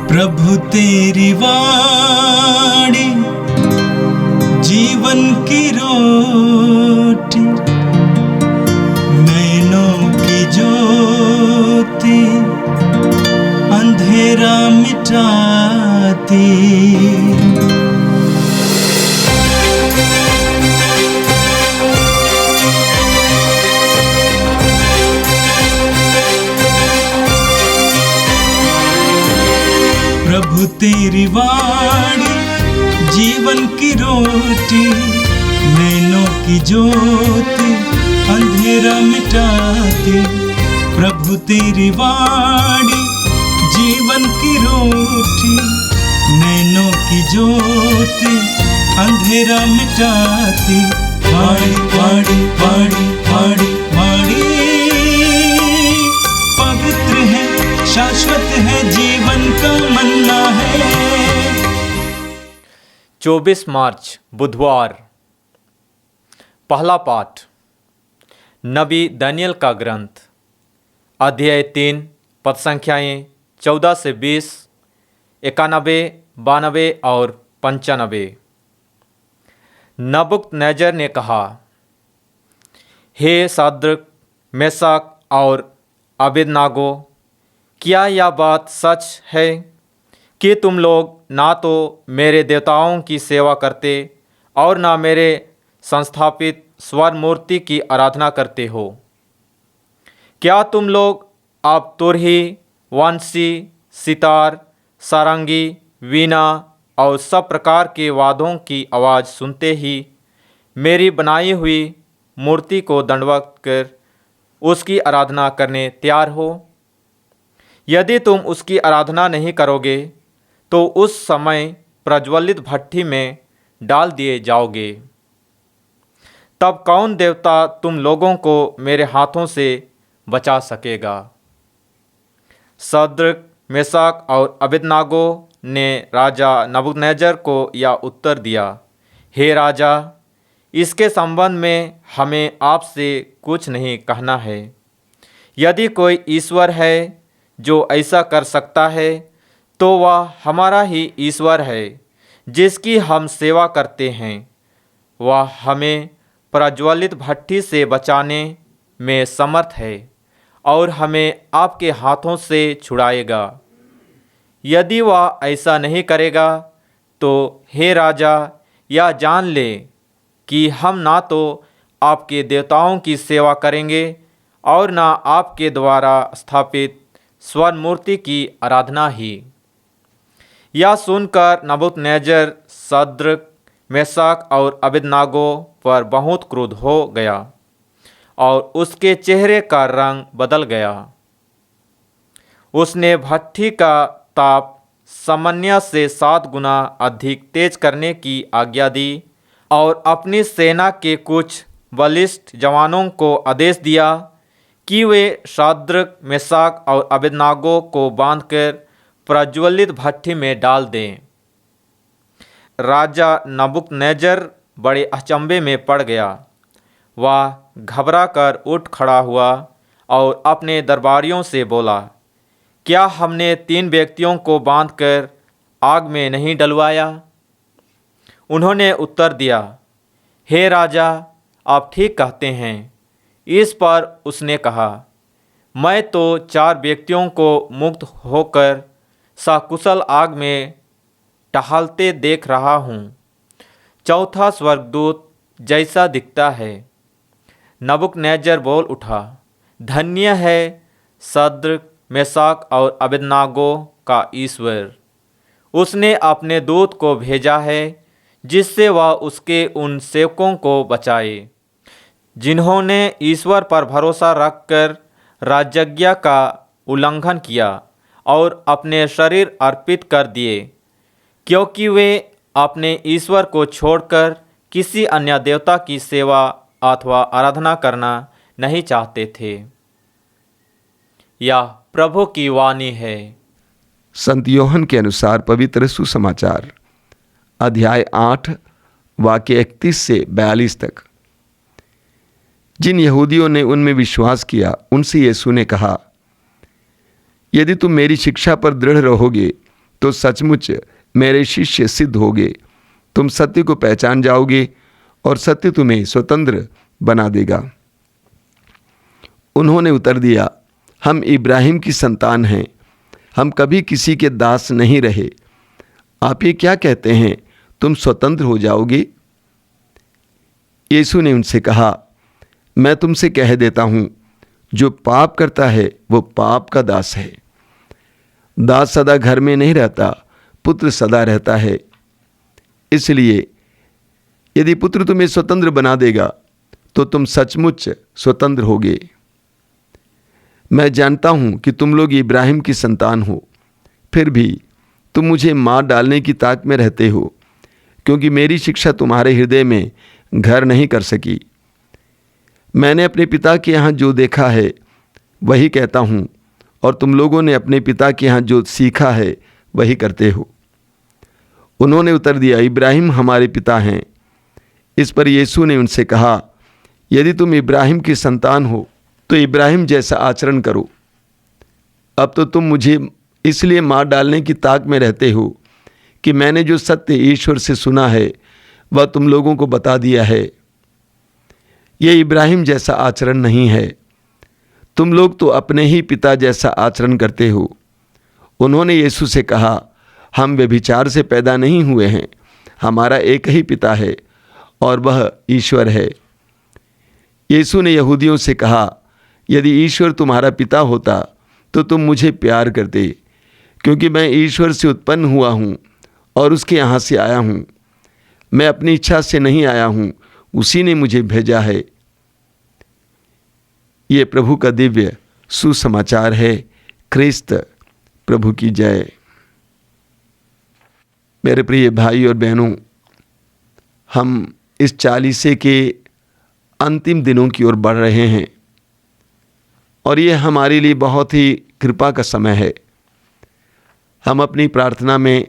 प्रभु तेरी वाणी जीवन की रोटी, नैनों की ज्योति अंधेरा मिटाती। प्रभु तेरी वाणी जीवन की रोटी, नैनों की ज्योति अंधेरा मिटाती। प्रभु तेरी वाणी जीवन की रोटी, नैनों की ज्योति अंधेरा मिटाती। वाणी वाणी वाणी वाणी वाणी पवित्र है, शाश्वत है, जीवन का मन्ना है। 24 मार्च बुधवार। पहला पाठ नबी दानियल का ग्रंथ, अध्याय 3, पद संख्याएँ 14 से 20, 91, 92 और 95। नबूकदनेस्सर ने कहा, हे शद्रक, मेशक और अबेदनगो, क्या यह बात सच है कि तुम लोग ना तो मेरे देवताओं की सेवा करते और ना मेरे संस्थापित स्वर्ण मूर्ति की आराधना करते हो? क्या तुम लोग अब तुरही, वंशी, सितार, सारंगी, वीणा और सब प्रकार के वाद्यों की आवाज़ सुनते ही मेरी बनाई हुई मूर्ति को दंडवत कर उसकी आराधना करने तैयार हो? यदि तुम उसकी आराधना नहीं करोगे तो उस समय प्रज्वलित भट्ठी में डाल दिए जाओगे। तब कौन देवता तुम लोगों को मेरे हाथों से बचा सकेगा? शद्रक, मेशक और अबेदनगो ने राजा नबूकदनेस्सर को यह उत्तर दिया, हे राजा, इसके संबंध में हमें आपसे कुछ नहीं कहना है। यदि कोई ईश्वर है जो ऐसा कर सकता है तो वह हमारा ही ईश्वर है जिसकी हम सेवा करते हैं। वह हमें प्रज्वलित भट्ठी से बचाने में समर्थ है और हमें आपके हाथों से छुड़ाएगा। यदि वह ऐसा नहीं करेगा तो हे राजा, यह जान ले कि हम ना तो आपके देवताओं की सेवा करेंगे और ना आपके द्वारा स्थापित स्वर्ण मूर्ति की आराधना ही। यह सुनकर नबूकदनेस्सर शद्रक, मेशक और अबेदनगो पर बहुत क्रोध हो गया और उसके चेहरे का रंग बदल गया। उसने भट्ठी का ताप सामान्य से 7 गुना अधिक तेज करने की आज्ञा दी और अपनी सेना के कुछ बलिष्ठ जवानों को आदेश दिया कि वे शद्रक, मेशक और अबेदनगो को बांधकर प्रज्वलित भट्ठी में डाल दें। राजा नबूकदनेस्सर बड़े अचंभे में पड़ गया। वह घबरा कर उठ खड़ा हुआ और अपने दरबारियों से बोला, क्या हमने 3 व्यक्तियों को बांधकर आग में नहीं डलवाया? उन्होंने उत्तर दिया, हे राजा, आप ठीक कहते हैं। इस पर उसने कहा, मैं तो 4 व्यक्तियों को मुक्त होकर सकुशल आग में टहलते देख रहा हूँ। चौथा स्वर्गदूत जैसा दिखता है। नबूकदनेस्सर बोल उठा, धन्य है शद्रक, मेशक और अबेदनगो का ईश्वर। उसने अपने दूत को भेजा है जिससे वह उसके उन सेवकों को बचाए जिन्होंने ईश्वर पर भरोसा रखकर राजज्ञा का उल्लंघन किया और अपने शरीर अर्पित कर दिए, क्योंकि वे अपने ईश्वर को छोड़कर किसी अन्य देवता की सेवा अथवा आराधना करना नहीं चाहते थे। यह प्रभु की वाणी है। संत यूहन्ना के अनुसार पवित्र सुसमाचार, अध्याय 8, वाक्य 31 से 42 तक। जिन यहूदियों ने उनमें विश्वास किया उनसे यीशु ने कहा, यदि तुम मेरी शिक्षा पर दृढ़ रहोगे तो सचमुच मेरे शिष्य सिद्ध होगे। तुम सत्य को पहचान जाओगे और सत्य तुम्हें स्वतंत्र बना देगा। उन्होंने उत्तर दिया, हम इब्राहिम की संतान हैं, हम कभी किसी के दास नहीं रहे। आप ये क्या कहते हैं, तुम स्वतंत्र हो जाओगे? यीशु ने उनसे कहा, मैं तुमसे कह देता हूं, जो पाप करता है वो पाप का दास है। दास सदा घर में नहीं रहता, पुत्र सदा रहता है। इसलिए यदि पुत्र तुम्हें स्वतंत्र बना देगा तो तुम सचमुच स्वतंत्र होगे। मैं जानता हूं कि तुम लोग इब्राहिम की संतान हो, फिर भी तुम मुझे मार डालने की ताक में रहते हो, क्योंकि मेरी शिक्षा तुम्हारे हृदय में घर नहीं कर सकी। मैंने अपने पिता के यहाँ जो देखा है वही कहता हूँ, और तुम लोगों ने अपने पिता के यहाँ जो सीखा है वही करते हो। उन्होंने उत्तर दिया, इब्राहिम हमारे पिता हैं। इस पर यीशु ने उनसे कहा, यदि तुम इब्राहिम की संतान हो तो इब्राहिम जैसा आचरण करो। अब तो तुम मुझे इसलिए मार डालने की ताक में रहते हो कि मैंने जो सत्य ईश्वर से सुना है वह तुम लोगों को बता दिया है। यह इब्राहिम जैसा आचरण नहीं है। तुम लोग तो अपने ही पिता जैसा आचरण करते हो। उन्होंने यीशु से कहा, हम व्यभिचार से पैदा नहीं हुए हैं, हमारा एक ही पिता है और वह ईश्वर है। यीशु ने यहूदियों से कहा, यदि ईश्वर तुम्हारा पिता होता तो तुम मुझे प्यार करते, क्योंकि मैं ईश्वर से उत्पन्न हुआ हूँ और उसके यहाँ से आया हूँ। मैं अपनी इच्छा से नहीं आया हूँ, उसी ने मुझे भेजा है। ये प्रभु का दिव्य सुसमाचार है। ख्रिस्त प्रभु की जय। मेरे प्रिय भाई और बहनों, हम इस चालीसे के अंतिम दिनों की ओर बढ़ रहे हैं और ये हमारे लिए बहुत ही कृपा का समय है। हम अपनी प्रार्थना में,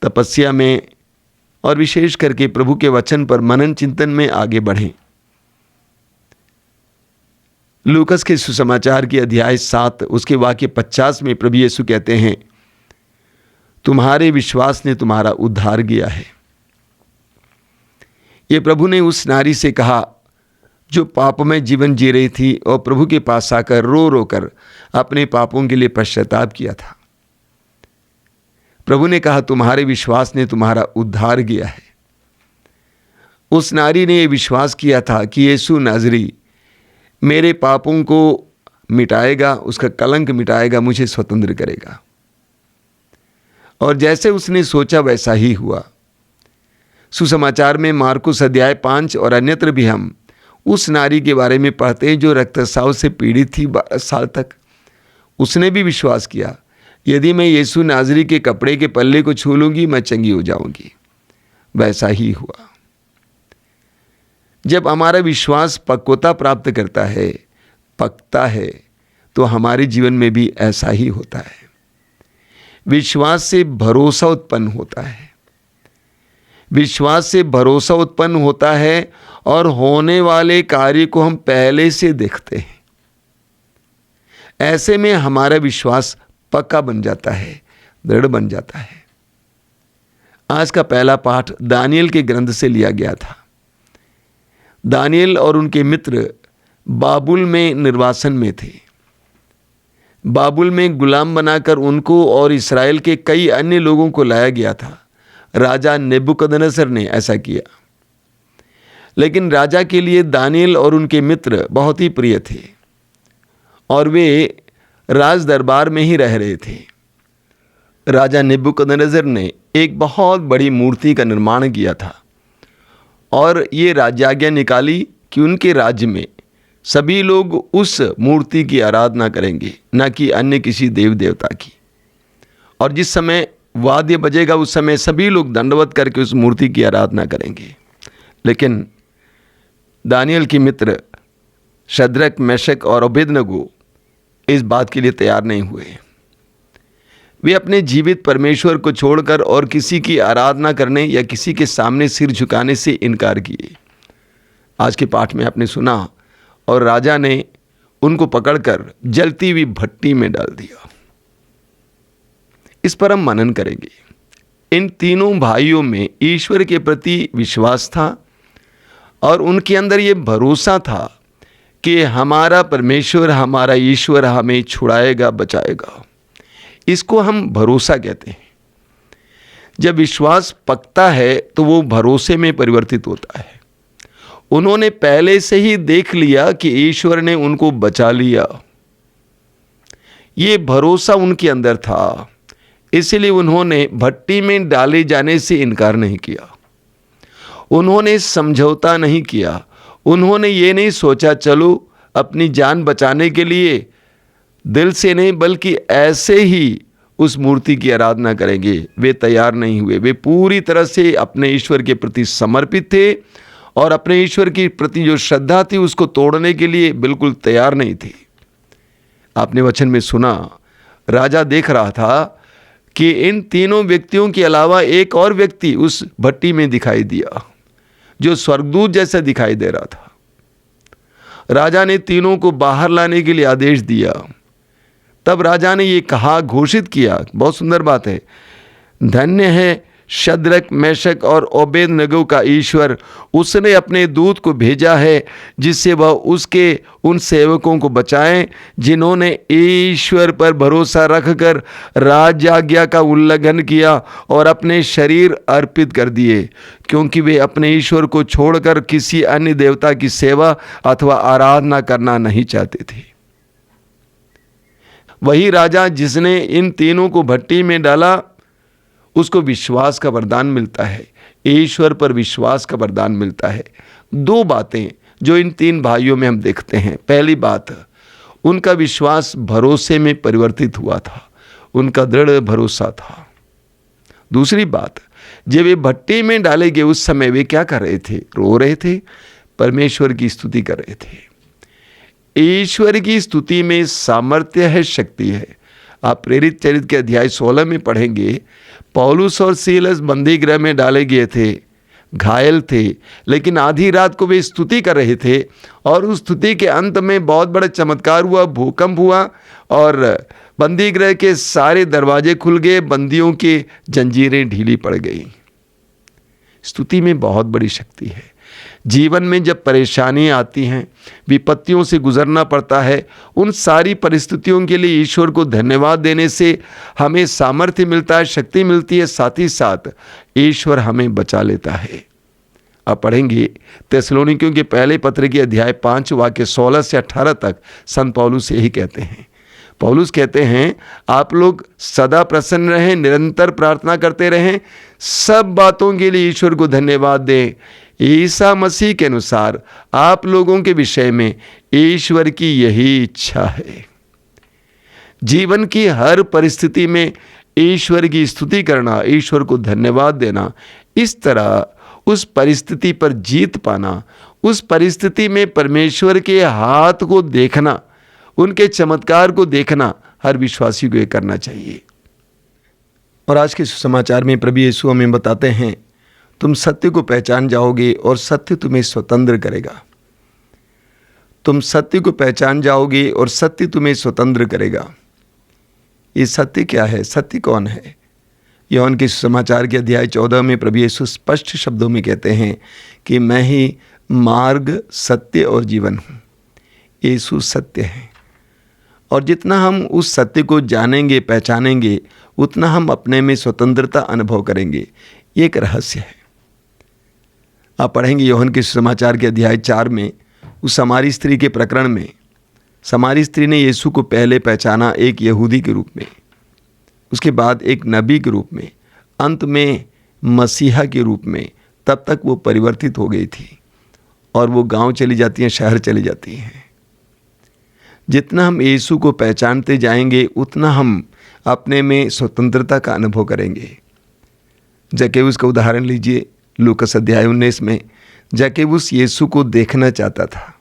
तपस्या में और विशेष करके प्रभु के वचन पर मनन चिंतन में आगे बढ़ें। लूकस के सुसमाचार की अध्याय 7 उसके वाक्य 50 में प्रभु यीशु कहते हैं, तुम्हारे विश्वास ने तुम्हारा उद्धार किया है। ये प्रभु ने उस नारी से कहा जो पाप में जीवन जी रही थी और प्रभु के पास आकर रो रो कर अपने पापों के लिए पश्चाताप किया था। प्रभु ने कहा, तुम्हारे विश्वास ने तुम्हारा उद्धार किया है। उस नारी ने यह विश्वास किया था कि यीशु नाज़री मेरे पापों को मिटाएगा, उसका कलंक मिटाएगा, मुझे स्वतंत्र करेगा। और जैसे उसने सोचा वैसा ही हुआ। सुसमाचार में मार्कुस अध्याय 5 और अन्यत्र भी हम उस नारी के बारे में पढ़ते हैं जो रक्तस्राव से पीड़ित थी 12 साल तक। उसने भी विश्वास किया, यदि मैं यीशु नाज़री के कपड़े के पल्ले को छू लूंगी मैं चंगी हो जाऊंगी। वैसा ही हुआ। जब हमारा विश्वास पक्वता प्राप्त करता है, पकता है, तो हमारे जीवन में भी ऐसा ही होता है। विश्वास से भरोसा उत्पन्न होता है। विश्वास से भरोसा उत्पन्न होता है और होने वाले कार्य को हम पहले से देखते हैं। ऐसे में हमारा विश्वास पक्का बन जाता है, दृढ़ बन जाता है। आज का पहला पाठ दानियल के ग्रंथ से लिया गया था। दानियल और उनके मित्र बाबुल में निर्वासन में थे। बाबुल में गुलाम बनाकर उनको और इस्राएल के कई अन्य लोगों को लाया गया था। राजा नेबुकदनेस्सर ने ऐसा किया। लेकिन राजा के लिए दानियल और उनके मित्र बहुत ही प्रिय थे और वे राज दरबार में ही रह रहे थे। राजा नेबुकदनेस्सर ने एक बहुत बड़ी मूर्ति का निर्माण किया था और ये राज्याज्ञा निकाली कि उनके राज्य में सभी लोग उस मूर्ति की आराधना करेंगे, न कि अन्य किसी देव देवता की। और जिस समय वाद्य बजेगा उस समय सभी लोग दंडवत करके उस मूर्ति की आराधना करेंगे। लेकिन दानियल के मित्र शद्रक, मेशक और अबेदनगो इस बात के लिए तैयार नहीं हुए। वे अपने जीवित परमेश्वर को छोड़कर और किसी की आराधना करने या किसी के सामने सिर झुकाने से इनकार किए। आज के पाठ में आपने सुना, और राजा ने उनको पकड़कर जलती हुई भट्टी में डाल दिया। इस पर हम मनन करेंगे। इन तीनों भाइयों में ईश्वर के प्रति विश्वास था और उनके अंदर ये भरोसा था कि हमारा परमेश्वर, हमारा ईश्वर हमें छुड़ाएगा, बचाएगा। इसको हम भरोसा कहते हैं। जब विश्वास पकता है तो वो भरोसे में परिवर्तित होता है। उन्होंने पहले से ही देख लिया कि ईश्वर ने उनको बचा लिया, ये भरोसा उनके अंदर था। इसलिए उन्होंने भट्टी में डाले जाने से इनकार नहीं किया, उन्होंने समझौता नहीं किया, उन्होंने ये नहीं सोचा चलो अपनी जान बचाने के लिए दिल से नहीं बल्कि ऐसे ही उस मूर्ति की आराधना करेंगे। वे तैयार नहीं हुए। वे पूरी तरह से अपने ईश्वर के प्रति समर्पित थे और अपने ईश्वर के प्रति जो श्रद्धा थी उसको तोड़ने के लिए बिल्कुल तैयार नहीं थे। आपने वचन में सुना, राजा देख रहा था कि इन तीनों व्यक्तियों के अलावा एक और व्यक्ति उस भट्टी में दिखाई दिया जो स्वर्गदूत जैसा दिखाई दे रहा था। राजा ने तीनों को बाहर लाने के लिए आदेश दिया। तब राजा ने ये कहा, घोषित किया, बहुत सुंदर बात है, धन्य है शद्रक, मेशक और ओबेदनगो का ईश्वर, उसने अपने दूत को भेजा है जिससे वह उसके उन सेवकों को बचाएं जिन्होंने ईश्वर पर भरोसा रखकर राजाज्ञा का उल्लंघन किया और अपने शरीर अर्पित कर दिए, क्योंकि वे अपने ईश्वर को छोड़कर किसी अन्य देवता की सेवा अथवा आराधना करना नहीं चाहते थे। वही राजा जिसने इन तीनों को भट्टी में डाला, उसको विश्वास का वरदान मिलता है, ईश्वर पर विश्वास का वरदान मिलता है। दो बातें जो इन तीन भाइयों में हम देखते हैं। पहली बात, उनका विश्वास भरोसे में परिवर्तित हुआ था, उनका दृढ़ भरोसा था। दूसरी बात, जब वे भट्टी में डाले गए उस समय वे क्या कर रहे थे? रो रहे थे, परमेश्वर की स्तुति कर रहे थे। ईश्वर की स्तुति में सामर्थ्य है, शक्ति है। आप प्रेरित चरित्र के अध्याय 16 में पढ़ेंगे, पौलुस और सीलस बंदी गृह में डाले गए थे, घायल थे, लेकिन आधी रात को वे स्तुति कर रहे थे और उस स्तुति के अंत में बहुत बड़ा चमत्कार हुआ, भूकंप हुआ और बंदी गृह के सारे दरवाजे खुल गए, बंदियों की जंजीरें ढीली पड़ गई। स्तुति में बहुत बड़ी शक्ति है। जीवन में जब परेशानियां आती हैं, विपत्तियों से गुजरना पड़ता है, उन सारी परिस्थितियों के लिए ईश्वर को धन्यवाद देने से हमें सामर्थ्य मिलता है, शक्ति मिलती है, साथ ही साथ ईश्वर हमें बचा लेता है। अब पढ़ेंगे थिस्सलुनीकियों के पहले पत्र के अध्याय 5 वाक्य 16 से 18 तक संत पौलुस यही कहते हैं। पौलुस कहते हैं, आप लोग सदा प्रसन्न रहें, निरंतर प्रार्थना करते रहें, सब बातों के लिए ईश्वर को धन्यवाद दें। ईसा मसीह के अनुसार आप लोगों के विषय में ईश्वर की यही इच्छा है। जीवन की हर परिस्थिति में ईश्वर की स्तुति करना, ईश्वर को धन्यवाद देना, इस तरह उस परिस्थिति पर जीत पाना, उस परिस्थिति में परमेश्वर के हाथ को देखना, उनके चमत्कार को देखना, हर विश्वासी को ये करना चाहिए। और आज के सुसमाचार में प्रभु यीशु हमें बताते हैं, तुम सत्य को पहचान जाओगे और सत्य तुम्हें स्वतंत्र करेगा। तुम सत्य को पहचान जाओगे और सत्य तुम्हें स्वतंत्र करेगा। ये सत्य क्या है? सत्य कौन है? यूहन्ना के सुसमाचार के अध्याय 14 में प्रभु यीशु स्पष्ट शब्दों में कहते हैं कि मैं ही मार्ग, सत्य और जीवन हूँ। यीशु सत्य है और जितना हम उस सत्य को जानेंगे, पहचानेंगे, उतना हम अपने में स्वतंत्रता अनुभव करेंगे। ये एक रहस्य है। आप पढ़ेंगे यूहन्ना के सुसमाचार के अध्याय 4 में, उस समारी स्त्री के प्रकरण में, समारी स्त्री ने यीशु को पहले पहचाना एक यहूदी के रूप में, उसके बाद एक नबी के रूप में, अंत में मसीहा के रूप में। तब तक वो परिवर्तित हो गई थी और वो गांव चली जाती हैं, शहर चली जाती हैं। जितना हम यीशु को पहचानते जाएंगे, उतना हम अपने में स्वतंत्रता का अनुभव करेंगे। जक्केबुस का उदाहरण लीजिए, लूकास अध्याय 19 में जक्केबुस यीशु को देखना चाहता था।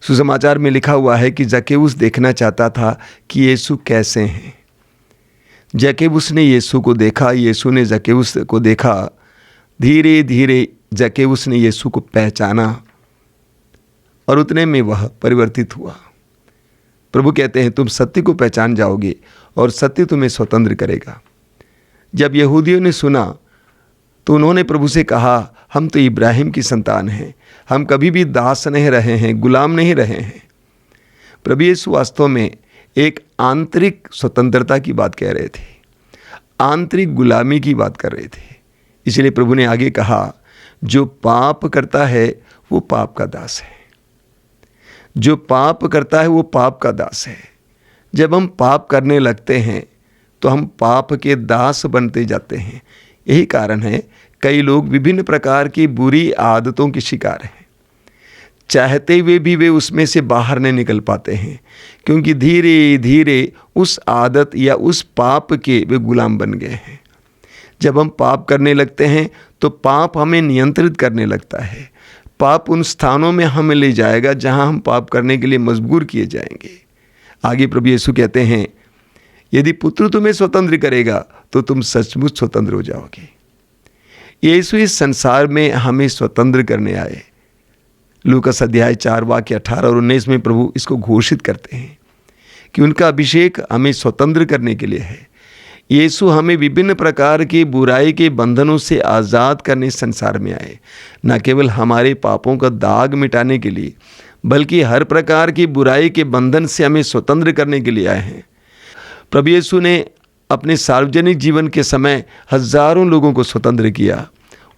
सुसमाचार में लिखा हुआ है कि जक्केबुस देखना चाहता था कि यीशु कैसे हैं। जक्केबुस ने यीशु को देखा, यीशु ने जक्केबुस को देखा। धीरे धीरे जक्केबुस ने यीशु को पहचाना और उतने में वह परिवर्तित हुआ। प्रभु कहते हैं तुम सत्य को पहचान जाओगे और सत्य तुम्हें स्वतंत्र करेगा। जब यहूदियों ने सुना तो उन्होंने प्रभु से कहा, हम तो इब्राहिम की संतान हैं, हम कभी भी दास नहीं रहे हैं, गुलाम नहीं रहे हैं। प्रभु यीशु वास्तव में एक आंतरिक स्वतंत्रता की बात कह रहे थे, आंतरिक गुलामी की बात कर रहे थे। इसलिए प्रभु ने आगे कहा, जो पाप करता है वो पाप का दास है, जो पाप करता है वो पाप का दास है। जब हम पाप करने लगते हैं तो हम पाप के दास बनते जाते हैं। यही कारण है कई लोग विभिन्न प्रकार की बुरी आदतों के शिकार हैं, चाहते हुए भी वे उसमें से बाहर नहीं निकल पाते हैं, क्योंकि धीरे धीरे उस आदत या उस पाप के वे गुलाम बन गए हैं। जब हम पाप करने लगते हैं तो पाप हमें नियंत्रित करने लगता है। पाप उन स्थानों में हमें ले जाएगा जहां हम पाप करने के लिए मजबूर किए जाएंगे। आगे प्रभु यीशु कहते हैं, यदि पुत्र तुम्हें स्वतंत्र करेगा तो तुम सचमुच स्वतंत्र हो जाओगे। यीशु इस संसार में हमें स्वतंत्र करने आए। लूकास अध्याय 4 वाक्य 18 और 19 में प्रभु इसको घोषित करते हैं कि उनका अभिषेक हमें स्वतंत्र करने के लिए है। यीशु हमें विभिन्न प्रकार की बुराई के बंधनों से आज़ाद करने संसार में आए, न केवल हमारे पापों का दाग मिटाने के लिए, बल्कि हर प्रकार की बुराई के बंधन से हमें स्वतंत्र करने के लिए आए हैं। प्रभु यीशु ने अपने सार्वजनिक जीवन के समय हजारों लोगों को स्वतंत्र किया।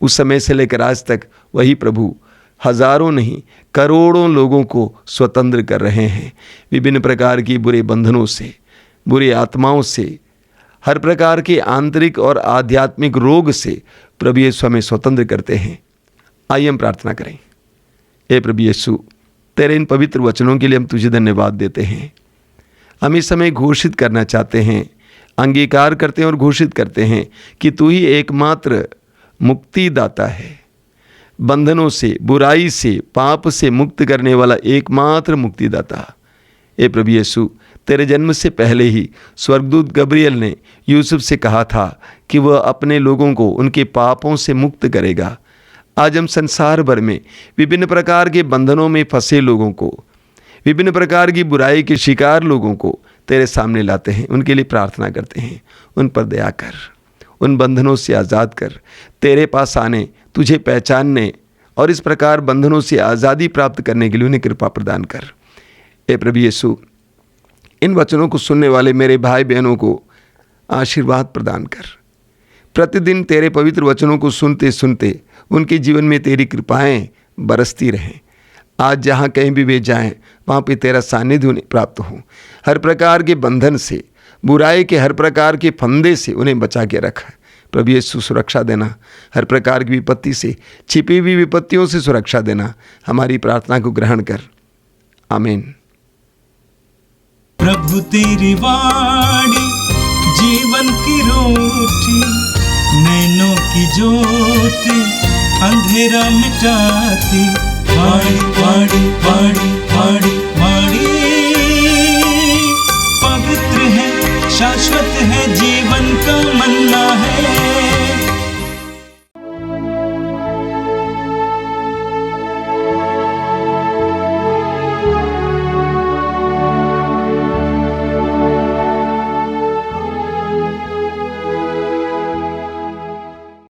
उस समय से लेकर आज तक वही प्रभु हजारों नहीं करोड़ों लोगों को स्वतंत्र कर रहे हैं, विभिन्न प्रकार की बुरे बंधनों से, बुरी आत्माओं से, हर प्रकार के आंतरिक और आध्यात्मिक रोग से प्रभु यीशु हमें स्वतंत्र करते हैं। आइए हम प्रार्थना करें। हे प्रभु यीशु, तेरे इन पवित्र वचनों के लिए हम तुझे धन्यवाद देते हैं। हम इस समय घोषित करना चाहते हैं, अंगीकार करते हैं और घोषित करते हैं कि तू ही एकमात्र मुक्तिदाता है। बंधनों से, बुराई से, पाप से मुक्त करने वाला एकमात्र मुक्तिदाता। हे प्रभु यीशु, तेरे जन्म से पहले ही स्वर्गदूत गब्रियल ने यूसुफ से कहा था कि वह अपने लोगों को उनके पापों से मुक्त करेगा। आज हम संसार भर में विभिन्न प्रकार के बंधनों में फंसे लोगों को, विभिन्न प्रकार की बुराई के शिकार लोगों को तेरे सामने लाते हैं। उनके लिए प्रार्थना करते हैं, उन पर दया कर, उन बंधनों से आज़ाद कर, तेरे पास आने, तुझे पहचानने और इस प्रकार बंधनों से आज़ादी प्राप्त करने के लिए उन्हें कृपा प्रदान कर। हे प्रभु यीशु, इन वचनों को सुनने वाले मेरे भाई बहनों को आशीर्वाद प्रदान कर। प्रतिदिन तेरे पवित्र वचनों को सुनते सुनते उनके जीवन में तेरी कृपाएं बरसती रहें। आज जहाँ कहीं भी वे जाएं वहाँ पे तेरा सानिध्य उन्हें प्राप्त हो। हर प्रकार के बंधन से, बुराई के हर प्रकार के फंदे से उन्हें बचा के रख। प्रभु यीशु, सुरक्षा देना, हर प्रकार की विपत्ति से, छिपी हुई विपत्तियों से सुरक्षा देना। हमारी प्रार्थना को ग्रहण कर, आमीन। प्रभु तेरी वाणी जीवन की रोटी, नैनों की ज्योति अंधेरा मिटाती। वाणी वाणी